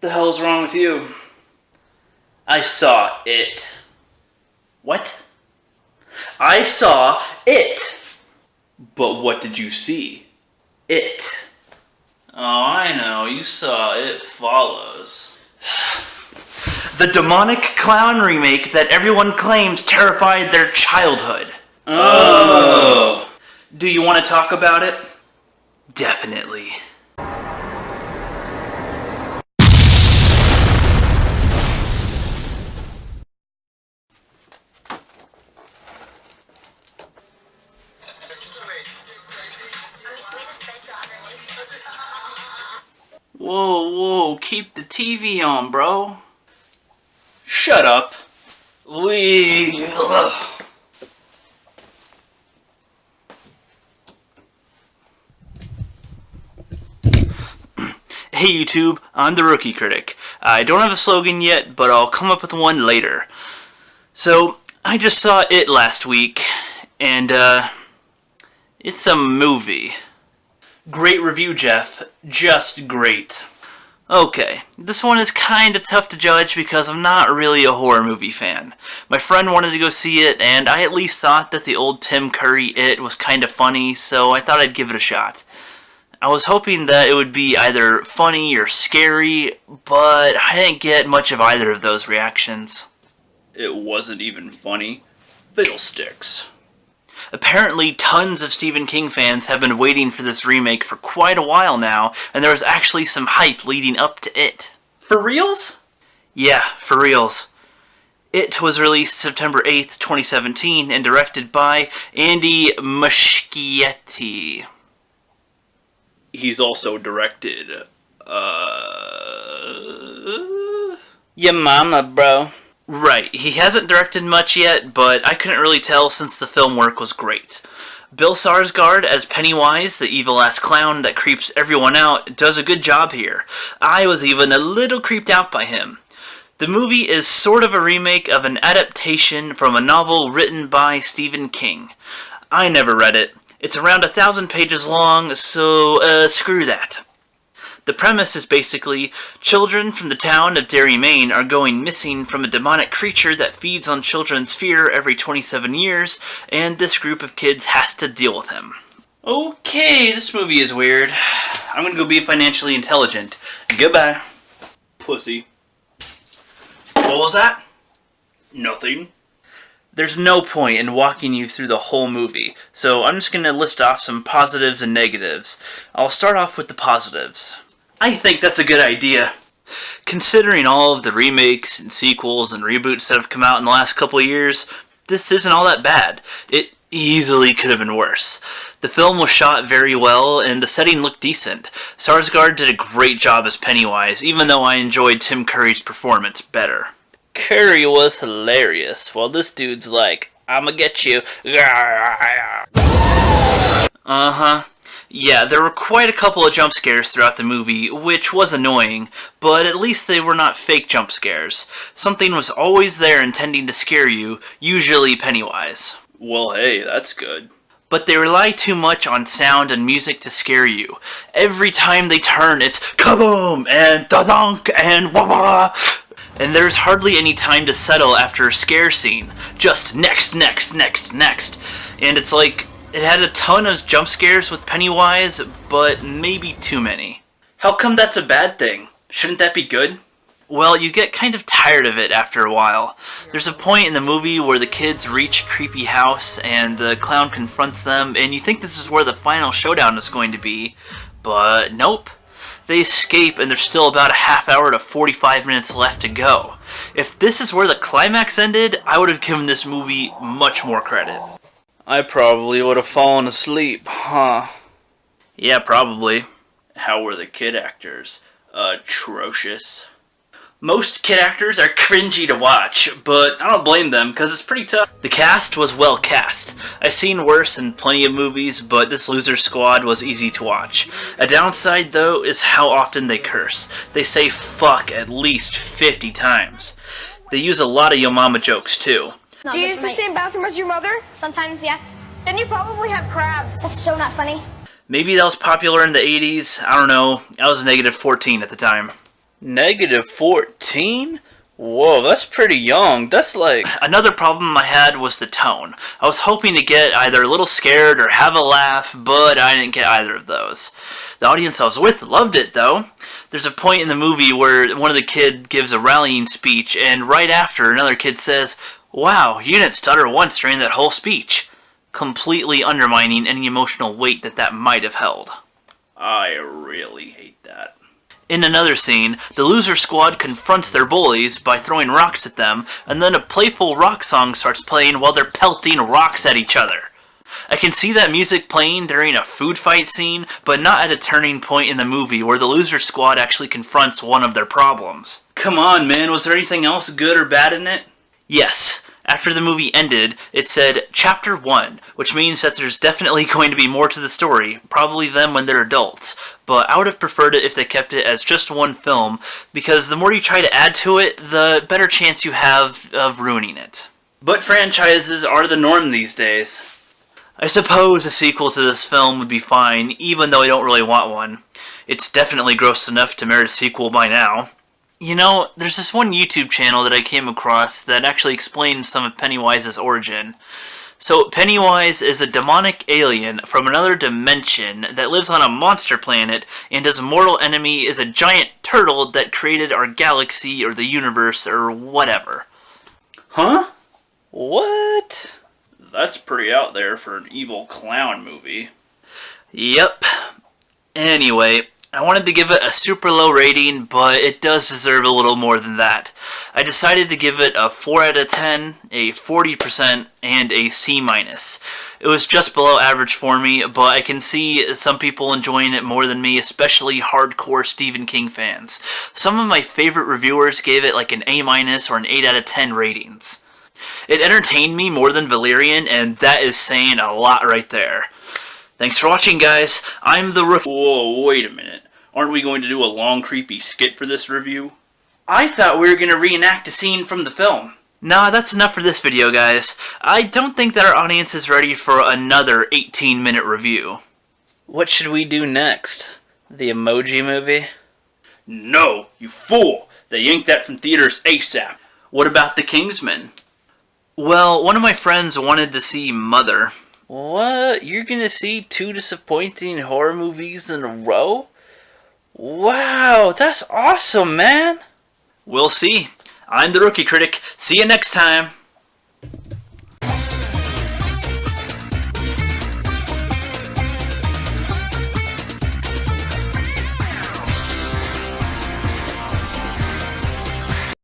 The hell's wrong with you? I saw it. What? I saw it. But what did you see? It. Oh, I know. You saw It Follows. The demonic clown remake that everyone claims terrified their childhood. Oh. Do you want to talk about it? Definitely. Whoa, keep the TV on, bro. Shut up. Hey YouTube, I'm the Rookie Critic. I don't have a slogan yet, but I'll come up with one later. So, I just saw It last week, and it's a movie. Great review, Jeff. Just great. Okay, this one is kinda tough to judge because I'm not really a horror movie fan. My friend wanted to go see it, and I at least thought that the old Tim Curry It was kinda funny, so I thought I'd give it a shot. I was hoping that it would be either funny or scary, but I didn't get much of either of those reactions. It wasn't even funny. Fiddlesticks. Apparently, tons of Stephen King fans have been waiting for this remake for quite a while now, and there was actually some hype leading up to it. For reals? Yeah, for reals. It was released September 8th, 2017, and directed by Andy Muschietti. He's also directed, Your mama, bro. Right, he hasn't directed much yet, but I couldn't really tell since the film work was great. Bill Skarsgård as Pennywise, the evil-ass clown that creeps everyone out, does a good job here. I was even a little creeped out by him. The movie is sort of a remake of an adaptation from a novel written by Stephen King. I never read it. It's around 1,000 pages long, so screw that. The premise is basically, children from the town of Derry, Maine are going missing from a demonic creature that feeds on children's fear every 27 years, and this group of kids has to deal with him. Okay, this movie is weird. I'm gonna go be financially intelligent. Goodbye. Pussy. What was that? Nothing. There's no point in walking you through the whole movie, so I'm just gonna list off some positives and negatives. I'll start off with the positives. I think that's a good idea. Considering all of the remakes and sequels and reboots that have come out in the last couple of years, this isn't all that bad. It easily could have been worse. The film was shot very well, and the setting looked decent. Skarsgård did a great job as Pennywise, even though I enjoyed Tim Curry's performance better. Curry was hilarious, while this dude's like, I'ma get you. Uh-huh. Yeah, there were quite a couple of jump scares throughout the movie, which was annoying, but at least they were not fake jump scares. Something was always there intending to scare you, usually Pennywise. Well, hey, that's good. But they rely too much on sound and music to scare you. Every time they turn, it's kaboom and da-dunk and wah-wah. And there's hardly any time to settle after a scare scene. Just next. And it's like, it had a ton of jump scares with Pennywise, but maybe too many. How come that's a bad thing? Shouldn't that be good? Well, you get kind of tired of it after a while. There's a point in the movie where the kids reach a creepy house and the clown confronts them, and you think this is where the final showdown is going to be, but nope. They escape and there's still about a half hour to 45 minutes left to go. If this is where the climax ended, I would have given this movie much more credit. I probably would have fallen asleep, huh? Yeah, probably. How were the kid actors? Atrocious. Most kid actors are cringy to watch, but I don't blame them because it's pretty tough. The cast was well cast. I've seen worse in plenty of movies, but this loser squad was easy to watch. A downside, though, is how often they curse. They say fuck at least 50 times. They use a lot of yo mama jokes, too. Do you use the same bathroom as your mother? Sometimes, yeah. Then you probably have crabs. That's so not funny. Maybe that was popular in the 80s. I don't know. I was -14 at the time. -14? Whoa, that's pretty young. That's like... Another problem I had was the tone. I was hoping to get either a little scared or have a laugh, but I didn't get either of those. The audience I was with loved it, though. There's a point in the movie where one of the kids gives a rallying speech, and right after, another kid says, "Wow, you didn't stutter once during that whole speech," completely undermining any emotional weight that might have held. I really hate that. In another scene, the loser squad confronts their bullies by throwing rocks at them, and then a playful rock song starts playing while they're pelting rocks at each other. I can see that music playing during a food fight scene, but not at a turning point in the movie where the loser squad actually confronts one of their problems. Come on, man, was there anything else good or bad in it? Yes. After the movie ended, it said Chapter 1, which means that there's definitely going to be more to the story, probably them when they're adults, but I would have preferred it if they kept it as just one film, because the more you try to add to it, the better chance you have of ruining it. But franchises are the norm these days. I suppose a sequel to this film would be fine, even though I don't really want one. It's definitely gross enough to merit a sequel by now. You know, there's this one YouTube channel that I came across that actually explains some of Pennywise's origin. So, Pennywise is a demonic alien from another dimension that lives on a monster planet, and his mortal enemy is a giant turtle that created our galaxy or the universe or whatever. Huh? What? That's pretty out there for an evil clown movie. Yep. Anyway, I wanted to give it a super low rating, but it does deserve a little more than that. I decided to give it a 4 out of 10, a 40%, and a C-. It was just below average for me, but I can see some people enjoying it more than me, especially hardcore Stephen King fans. Some of my favorite reviewers gave it like an A- or an 8 out of 10 ratings. It entertained me more than Valerian, and that is saying a lot right there. Thanks for watching, guys. I'm the Rookie. Whoa, wait a minute. Aren't we going to do a long, creepy skit for this review? I thought we were going to reenact a scene from the film. Nah, that's enough for this video, guys. I don't think that our audience is ready for another 18-minute review. What should we do next? The Emoji Movie? No, you fool! They yanked that from theaters ASAP. What about The Kingsman? Well, one of my friends wanted to see Mother. What? You're gonna see 2 disappointing horror movies in a row? Wow, that's awesome, man! We'll see. I'm the Rookie Critic. See you next time.